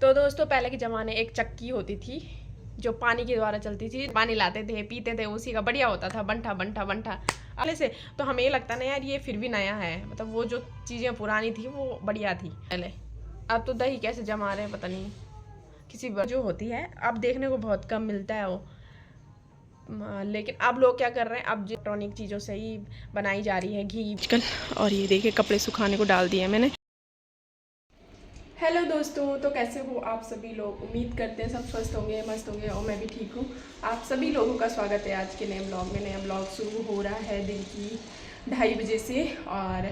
तो दोस्तों पहले के ज़माने एक चक्की होती थी जो पानी के द्वारा चलती थी, पानी लाते थे पीते थे, उसी का बढ़िया होता था, बंठा बंठा बंठा पहले से। तो हमें ये लगता ना यार ये फिर भी नया है, मतलब वो जो चीज़ें पुरानी थी वो बढ़िया थी पहले। अब तो दही कैसे जमा रहे हैं पता नहीं, किसी जो होती है अब देखने को बहुत कम मिलता है वो। लेकिन अब लोग क्या कर रहे हैं, अब इलेक्ट्रॉनिक चीज़ों से ही बनाई जा रही है घी आजकल। और ये देखिए कपड़े सुखाने को डाल दिए मैंने। हेलो दोस्तों, तो कैसे हो आप सभी लोग? उम्मीद करते हैं सब स्वस्थ होंगे, मस्त होंगे, और मैं भी ठीक हूँ। आप सभी लोगों का स्वागत है आज के नए ब्लॉग में। नया ब्लॉग शुरू हो रहा है दिन की 2:30 बजे से, और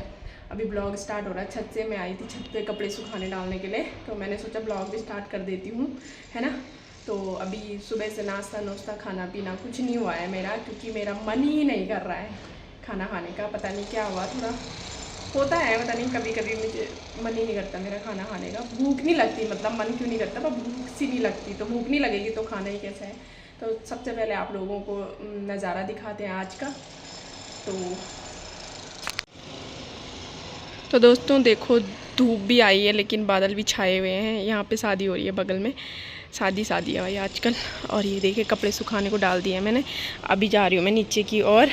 अभी ब्लॉग स्टार्ट हो रहा है छत से। मैं आई थी छत पे कपड़े सुखाने डालने के लिए, तो मैंने सोचा ब्लॉग भी स्टार्ट कर देती हूँ, है ना। तो अभी सुबह से नाश्ता नुश्ता खाना पीना कुछ नहीं हुआ है मेरा, क्योंकि मेरा मन ही नहीं कर रहा है खाना खाने का। पता नहीं क्या हुआ, थोड़ा होता है पता नहीं, कभी कभी मुझे मन ही नहीं करता मेरा खाना खाने का। भूख नहीं लगती, मतलब मन क्यों नहीं करता, पर भूख सी नहीं लगती। तो भूख नहीं लगेगी तो खाना ही कैसा है। तो सबसे पहले आप लोगों को नज़ारा दिखाते हैं आज का। तो दोस्तों देखो, धूप भी आई है लेकिन बादल भी छाए हुए हैं। यहाँ पे शादी हो रही है बगल में, शादी है भाई आजकल। और ये देखिए कपड़े सुखाने को डाल दिए मैंने। अभी जा रही हूँ मैं नीचे की, और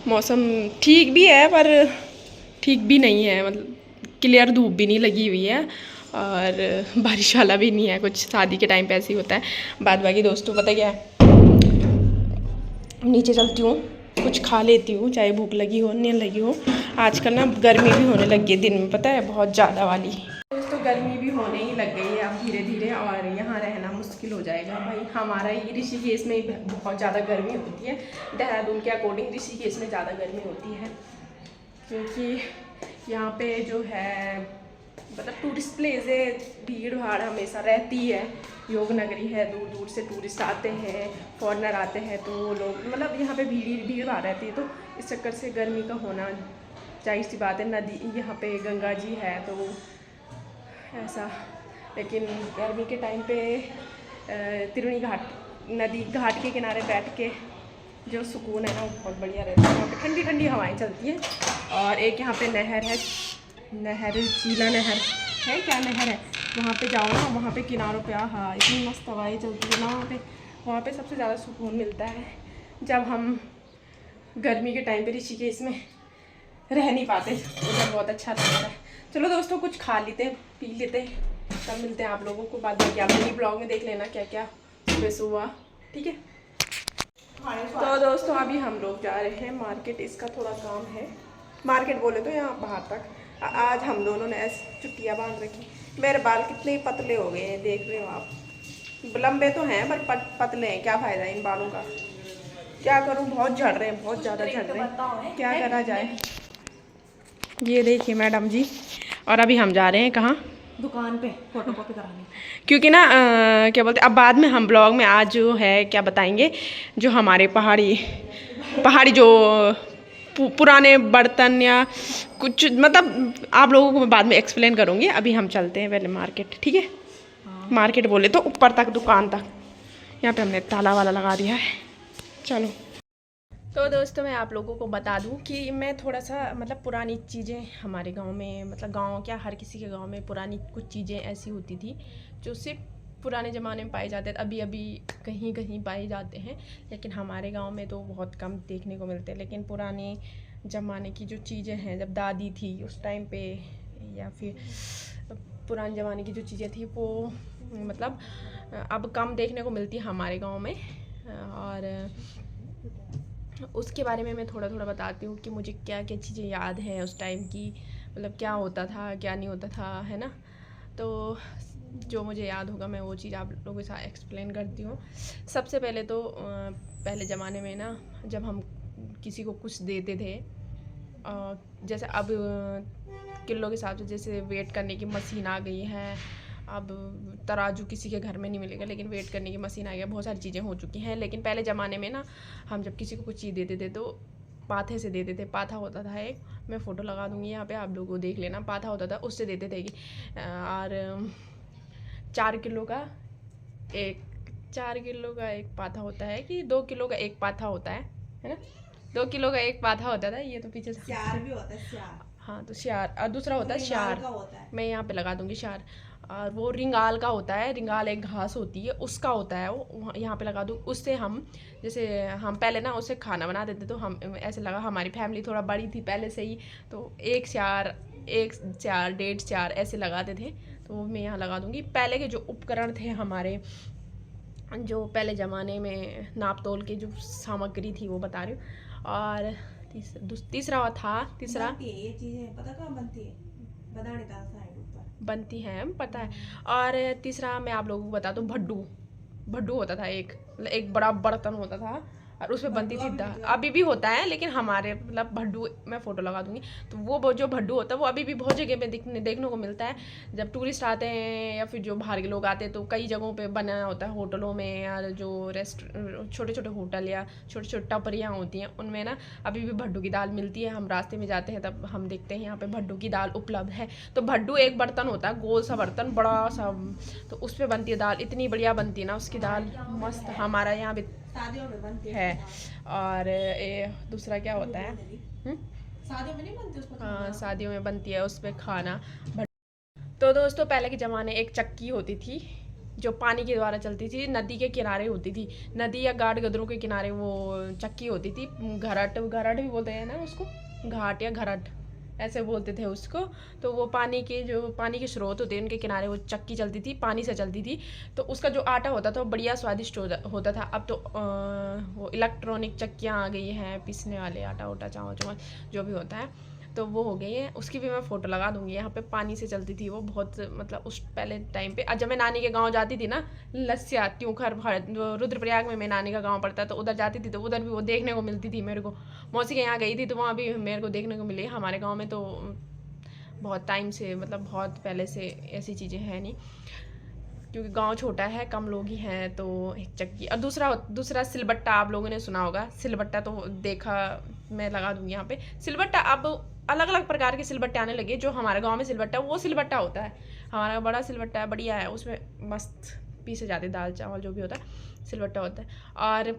मौसम ठीक भी है पर ठीक भी नहीं है, मतलब क्लियर धूप भी नहीं लगी हुई है और बारिश वाला भी नहीं है। कुछ शादी के टाइम पे ऐसे ही होता है। बाद बाकी दोस्तों पता क्या है, नीचे चलती हूँ, कुछ खा लेती हूँ, चाहे भूख लगी हो नहीं लगी हो। आजकल ना गर्मी भी होने लगी है दिन में, पता है, बहुत ज़्यादा वाली। दोस्तों गर्मी भी होने ही लग गई है अब धीरे धीरे, और यहाँ रहना मुश्किल हो जाएगा भाई हमारा। ये ऋषिकेश में बहुत ज़्यादा गर्मी होती है, देहरादून के अकॉर्डिंग ऋषिकेश में ज़्यादा गर्मी होती है, क्योंकि यहाँ पे जो है मतलब टूरिस्ट प्लेस है, भीड़ भाड़ हमेशा रहती है, योग नगरी है, दूर दूर से टूरिस्ट आते हैं, फॉरेनर आते हैं, तो वो लोग मतलब यहाँ पे भीड़ भाड़ रहती है। तो इस चक्कर से गर्मी का होना जाहिर सी बात है। नदी यहाँ पे गंगा जी है तो ऐसा। लेकिन गर्मी के टाइम पे त्रिवेणी घाट, नदी घाट के किनारे बैठ के जो सुकून है ना, वो बहुत बढ़िया रहता है। वहाँ पे ठंडी ठंडी हवाएं चलती हैं, और एक यहाँ पे नहर है, चीला नहर है, क्या नहर है, वहाँ पे जाओ ना, वहाँ पे किनारों पे हाँ इतनी मस्त हवाएं चलती है ना वहाँ पे सबसे ज़्यादा सुकून मिलता है। जब हम गर्मी के टाइम पे ऋषिकेश में रह नहीं पाते, उधर बहुत अच्छा लगता है। चलो दोस्तों कुछ खा लेते पी लेते, तब मिलते हैं आप लोगों को बाद में। क्या मिनी ब्लॉग में देख लेना क्या क्या सुबह से हुआ, ठीक है। तो दोस्तों अभी हम लोग जा रहे हैं मार्केट, इसका थोड़ा काम है। मार्केट बोले तो यहाँ बाहर तक। आज हम दोनों ने ऐसी चुट्टियाँ बांध रखी। मेरे बाल कितने पतले हो गए हैं, देख रहे हो आप। लंबे तो हैं पर पतले हैं, क्या फ़ायदा है इन बालों का। क्या करूँ, बहुत झड़ रहे हैं, बहुत ज़्यादा झड़ रहे हैं, क्या करा जाए। ये देखिए मैडम जी, और अभी हम जा रहे हैं कहाँ, दुकान पे फोटो कॉपी कराने, क्योंकि ना क्या बोलते हैं, अब बाद में हम ब्लॉग में आज जो है क्या बताएंगे, जो हमारे पहाड़ी जो पुराने बर्तन या कुछ, मतलब आप लोगों को मैं बाद में एक्सप्लेन करूँगी। अभी हम चलते हैं पहले मार्केट, ठीक है। मार्केट बोले तो ऊपर तक, दुकान तक। यहाँ पे हमने ताला वाला लगा दिया है, चलो। तो दोस्तों मैं आप लोगों को बता दूं कि मैं थोड़ा सा मतलब पुरानी चीज़ें हमारे गांव में, मतलब गांव क्या हर किसी के गांव में पुरानी कुछ चीज़ें ऐसी होती थी जो सिर्फ पुराने ज़माने में पाए जाते थे, अभी अभी कहीं कहीं पाए जाते हैं, लेकिन हमारे गांव में तो बहुत कम देखने को मिलते हैं। लेकिन पुराने ज़माने की जो चीज़ें हैं, जब दादी थी उस टाइम पे, या फिर पुराने ज़माने की जो चीज़ें थी वो मतलब अब कम देखने को मिलती है हमारे गाँव में। और उसके बारे में मैं थोड़ा थोड़ा बताती हूँ कि मुझे क्या क्या चीज़ें याद है उस टाइम की, मतलब क्या होता था क्या नहीं होता था, है ना। तो जो मुझे याद होगा मैं वो चीज़ आप लोगों के साथ एक्सप्लेन करती हूँ। सबसे पहले तो पहले ज़माने में ना, जब हम किसी को कुछ देते थे, जैसे अब किलो के हिसाब से जैसे वेट करने की मशीन आ गई है, अब तराजू किसी के घर में नहीं मिलेगा, लेकिन वेट करने की मशीन आ गया, बहुत सारी चीज़ें हो चुकी हैं। लेकिन पहले ज़माने में ना, हम जब किसी को कुछ चीज़ देते थे तो पाथे से देते थे। पाथा होता था एक, मैं फ़ोटो लगा दूँगी यहाँ पे, आप लोगों को देख लेना। पाथा होता था, उससे देते थे। और 4 किलो का एक 4 किलो का एक पाथा होता है, कि 2 किलो का एक पाथा होता है ना। 2 किलो का एक पाथा होता था। ये तो पीछे श्यार भी होता है, श्यार। हाँ, तो श्यार, और दूसरा होता है श्यार, मैं यहाँ पे लगा दूँगी श्यार। और वो रिंगाल का होता है, रिंगाल एक घास होती है उसका होता है, वो यहाँ पे लगा दूँ। उससे हम जैसे हम पहले ना उससे खाना बना देते, तो हम ऐसे लगा हमारी फैमिली थोड़ा बड़ी थी पहले से ही, तो एक चार 1.5 ऐसे लगाते थे, तो वो मैं यहाँ लगा दूँगी। पहले के जो उपकरण थे हमारे, जो पहले ज़माने में नाप तोल की जो सामग्री थी वो बता रही हूँ। और तीसरा बनती है ये चीजें, पता कहाँ बनती है? बदाने दाल साइड ऊपर बनती हैं पता है। और तीसरा मैं आप लोगों को बता दूँ, भड्डू। भड्डू होता था एक बड़ा बर्तन होता था, और उसमें बनती थी दाल। अभी भी होता है, लेकिन हमारे मतलब भड्डू, मैं फ़ोटो लगा दूंगी। तो वो जो भड्डू होता है वो अभी भी बहुत जगह पे देखने को मिलता है। जब टूरिस्ट आते हैं या फिर जो बाहर के लोग आते हैं, तो कई जगहों पे बना होता है, होटलों में या जो छोटे छोटे होटल या छोटे छोटे टपरियाँ होती हैं, उनमें ना अभी भी भड्डू की दाल मिलती है। हम रास्ते में जाते हैं तब हम देखते हैं यहाँ पे भड्डू की दाल उपलब्ध है। तो भड्डू एक बर्तन होता है, गोल सा बर्तन बड़ा सा, तो उस पर बनती है दाल, इतनी बढ़िया बनती है ना उसकी दाल, मस्त। हमारा यहाँ भी शादियों में बनती है। और दूसरा क्या होता है, शादियों में नहीं बनती उसमें? हाँ शादियों में बनती है उस पर खाना। तो दोस्तों पहले के ज़माने एक चक्की होती थी जो पानी के द्वारा चलती थी, नदी के किनारे होती थी, नदी या गाड़ गदरों के किनारे वो चक्की होती थी। घरट भी बोलते हैं ना उसको, घाट या घरट ऐसे बोलते थे उसको। तो वो पानी के स्रोत होते हैं उनके किनारे वो चक्की चलती थी, पानी से चलती थी। तो उसका जो आटा होता था वो बढ़िया स्वादिष्ट होता था। अब तो वो इलेक्ट्रॉनिक चक्कियाँ आ गई हैं, पीसने वाले आटा उटा चावल जो भी होता है, तो वो हो गई है। उसकी भी मैं फ़ोटो लगा दूंगी। यहाँ पे पानी से चलती थी वो, बहुत मतलब उस पहले टाइम पे। जब मैं नानी के गांव जाती थी ना, लस्सिया त्यूखर रुद्रप्रयाग में मैं नानी का गांव पड़ता, तो उधर जाती थी, तो उधर भी वो देखने को मिलती थी मेरे को। मौसी के यहाँ गई थी तो वहाँ भी मेरे को देखने को मिली। हमारे गाँव में तो बहुत टाइम से, मतलब बहुत पहले से ऐसी चीज़ें हैं नहीं, क्योंकि गांव छोटा है, कम लोग ही हैं। तो एक चक्की, और दूसरा सिलबट्टा, आप लोगों ने सुना होगा सिलबट्टा, तो देखा मैं लगा दूंगी यहाँ पे। सिलबट्टा अब अलग अलग प्रकार के सिलबट्टे आने लगे। जो हमारे गांव में सिलबट्टा वो सिलबट्टा होता है, हमारा बड़ा सिलबट्टा है, बढ़िया है, उसमें मस्त पीसे जाते दाल चावल जो भी होता है, सिलबट्टा होता है। और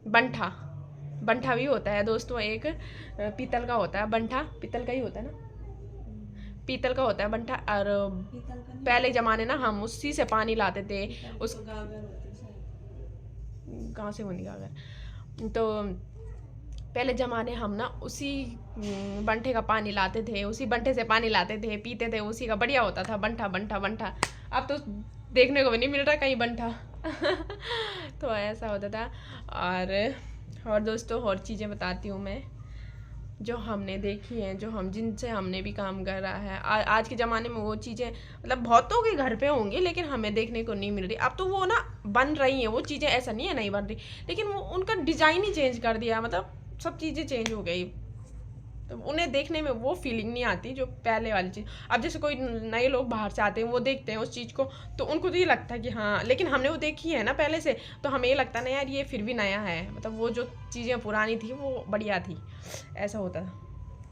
बंठा भी होता है दोस्तों, एक पीतल का होता है बंठा, पीतल का ही होता है ना, पीतल का होता है बंठा। और पहले ज़माने ना हम उसी से पानी लाते थे। उस कहाँ से बनी गागर, तो पहले ज़माने हम ना उसी बंठे का पानी लाते थे, उसी बंठे से पानी लाते थे, पीते थे उसी का, बढ़िया होता था बंठा। अब तो देखने को भी नहीं मिल रहा कहीं बंठा तो ऐसा होता था। और दोस्तों और चीज़ें बताती हूँ मैं जो हमने देखी हैं, जो जिनसे हमने भी काम कर रहा है। आज के ज़माने में वो चीज़ें मतलब बहुतों के घर पे होंगी, लेकिन हमें देखने को नहीं मिल रही। अब तो वो ना बन रही हैं वो चीज़ें, ऐसा नहीं है नहीं बन रही, लेकिन वो उनका डिज़ाइन ही चेंज कर दिया, मतलब सब चीज़ें चेंज हो गई, तो उन्हें देखने में वो फीलिंग नहीं आती जो पहले वाली चीज़। अब जैसे कोई नए लोग बाहर से आते हैं, वो देखते हैं उस चीज़ को, तो उनको तो ये लगता है कि हाँ, लेकिन हमने वो देखी है ना पहले से, तो हमें ये लगता है ना यार ये फिर भी नया है, मतलब वो जो चीज़ें पुरानी थी वो बढ़िया थी, ऐसा होता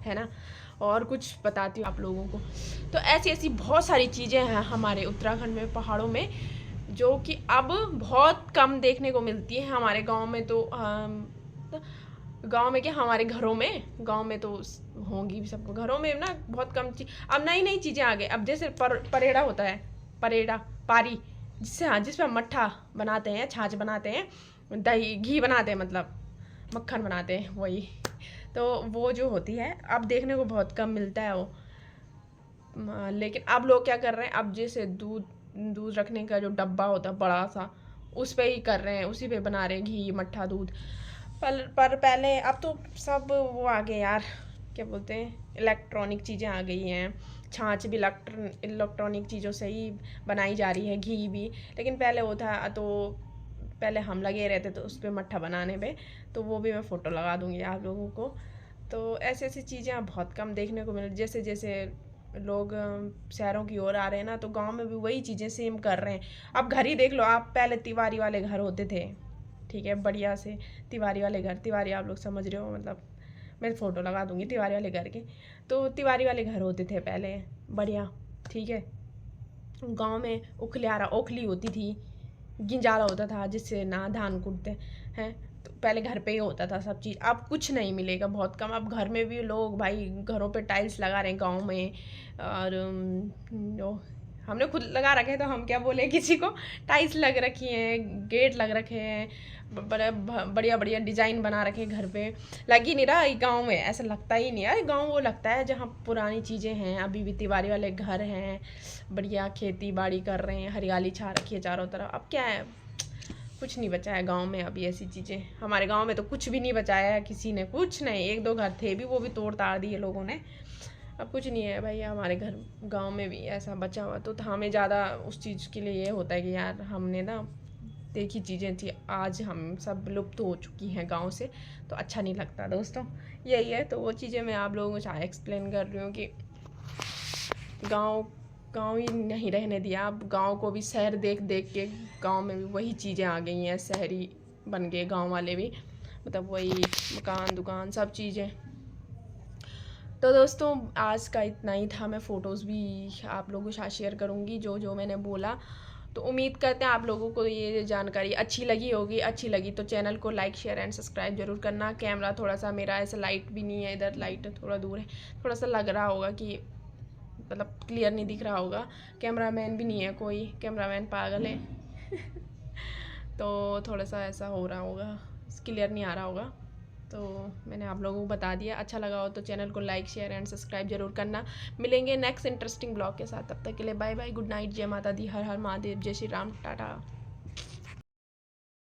है ना। और कुछ बताती हूँ आप लोगों को। तो ऐसी बहुत सारी चीज़ें हैं हमारे उत्तराखंड में, पहाड़ों में, जो कि अब बहुत कम देखने को मिलती है। हमारे गाँव में तो गांव में क्या, हमारे गांव में तो होंगी सबको घरों में ना, बहुत कम चीज। अब नई चीज़ें आ गई। अब जैसे परेड़ा होता है, पारी, जिसपे हम मट्ठा बनाते हैं, छाछ बनाते हैं, दही घी बनाते हैं, मतलब मक्खन बनाते हैं, वही। तो वो जो होती है अब देखने को बहुत कम मिलता है वो। लेकिन अब लोग क्या कर रहे हैं, अब जैसे दूध रखने का जो डब्बा होता है बड़ा सा, उस पे ही कर रहे हैं, उसी पे बना रहे हैं घी मट्ठा दूध। पर पहले, अब तो सब वो आ गए यार, क्या बोलते हैं, इलेक्ट्रॉनिक चीज़ें आ गई हैं। छाछ भी इलेक्ट्रॉनिक चीज़ों से ही बनाई जा रही है, घी भी। लेकिन पहले वो था, तो पहले हम लगे रहते तो उस पर मट्ठा बनाने पे, तो वो भी मैं फ़ोटो लगा दूँगी आप लोगों को। तो ऐसी चीज़ें अब बहुत कम देखने को मिल, जैसे जैसे लोग शहरों की ओर आ रहे हैं ना, तो गांव में भी वही चीज़ें सेम कर रहे हैं। अब घर ही देख लो आप, पहले तिवारी वाले घर होते थे, ठीक है, बढ़िया से तिवारी वाले घर, तिवारी आप लोग समझ रहे हो, मतलब मैं फ़ोटो लगा दूँगी तिवारी वाले घर की। तो तिवारी वाले घर होते थे पहले, बढ़िया, ठीक है। गांव में ओखली होती थी, गिंजारा होता था जिससे ना धान कूटते हैं, तो पहले घर पे ही होता था सब चीज़। अब कुछ नहीं मिलेगा, बहुत कम। अब घर में भी लोग भाई घरों पे टाइल्स लगा रहे हैं गांव में, और हमने खुद लगा रखे हैं तो हम क्या बोले किसी को। टाइल्स लग रखी हैं, गेट लग रखे हैं, बड़े बढ़िया बढ़िया डिज़ाइन बना रखे हैं घर पे। लग ही नहीं रहा गांव में, ऐसा लगता ही नहीं यार। गांव वो लगता है जहाँ पुरानी चीज़ें हैं, अभी भी तिवारी वाले घर हैं, बढ़िया खेती बाड़ी कर रहे हैं, हरियाली छा रखी है चारों तरफ। अब क्या है, कुछ नहीं बचा है गांव में अभी ऐसी चीज़ें। हमारे गांव में तो कुछ भी नहीं बचाया है किसी ने, कुछ नहीं। एक दो घर थे भी, वो भी तोड़ ताड़ दिए लोगों ने। अब कुछ नहीं है भैया हमारे घर गांव में भी ऐसा बचा हुआ। तो हमें ज़्यादा उस चीज़ के लिए ये होता है कि यार हमने ना देखी चीज़ें थी, आज हम सब लुप्त हो चुकी हैं गांव से, तो अच्छा नहीं लगता दोस्तों। यही है, तो वो चीज़ें मैं आप लोगों को चाहे एक्सप्लेन कर रही हूँ कि गांव गांव ही नहीं रहने दिया। अब गांव को भी शहर देख देख के गांव में भी वही चीज़ें आ गई हैं, शहरी बन गए गांव वाले भी, मतलब वही मकान दुकान सब चीज़ें। तो दोस्तों आज का इतना ही था। मैं फ़ोटोज़ भी आप लोगों के साथ शेयर करूँगी जो जो मैंने बोला। तो उम्मीद करते हैं आप लोगों को ये जानकारी अच्छी लगी होगी। अच्छी लगी तो चैनल को लाइक शेयर एंड सब्सक्राइब जरूर करना। कैमरा थोड़ा सा मेरा ऐसा, लाइट भी नहीं है इधर, लाइट थोड़ा दूर है, थोड़ा सा लग रहा होगा कि मतलब क्लियर नहीं दिख रहा होगा। कैमरामैन भी नहीं है कोई, कैमरामैन पागल है तो थोड़ा सा ऐसा हो रहा होगा, क्लियर नहीं आ रहा होगा। तो मैंने आप लोगों को बता दिया। अच्छा लगा हो तो चैनल को लाइक शेयर एंड सब्सक्राइब जरूर करना। मिलेंगे नेक्स्ट इंटरेस्टिंग ब्लॉग के साथ, तब तक के लिए बाय बाय, गुड नाइट, जय माता दी, हर हर महादेव, जय श्री राम, टाटा।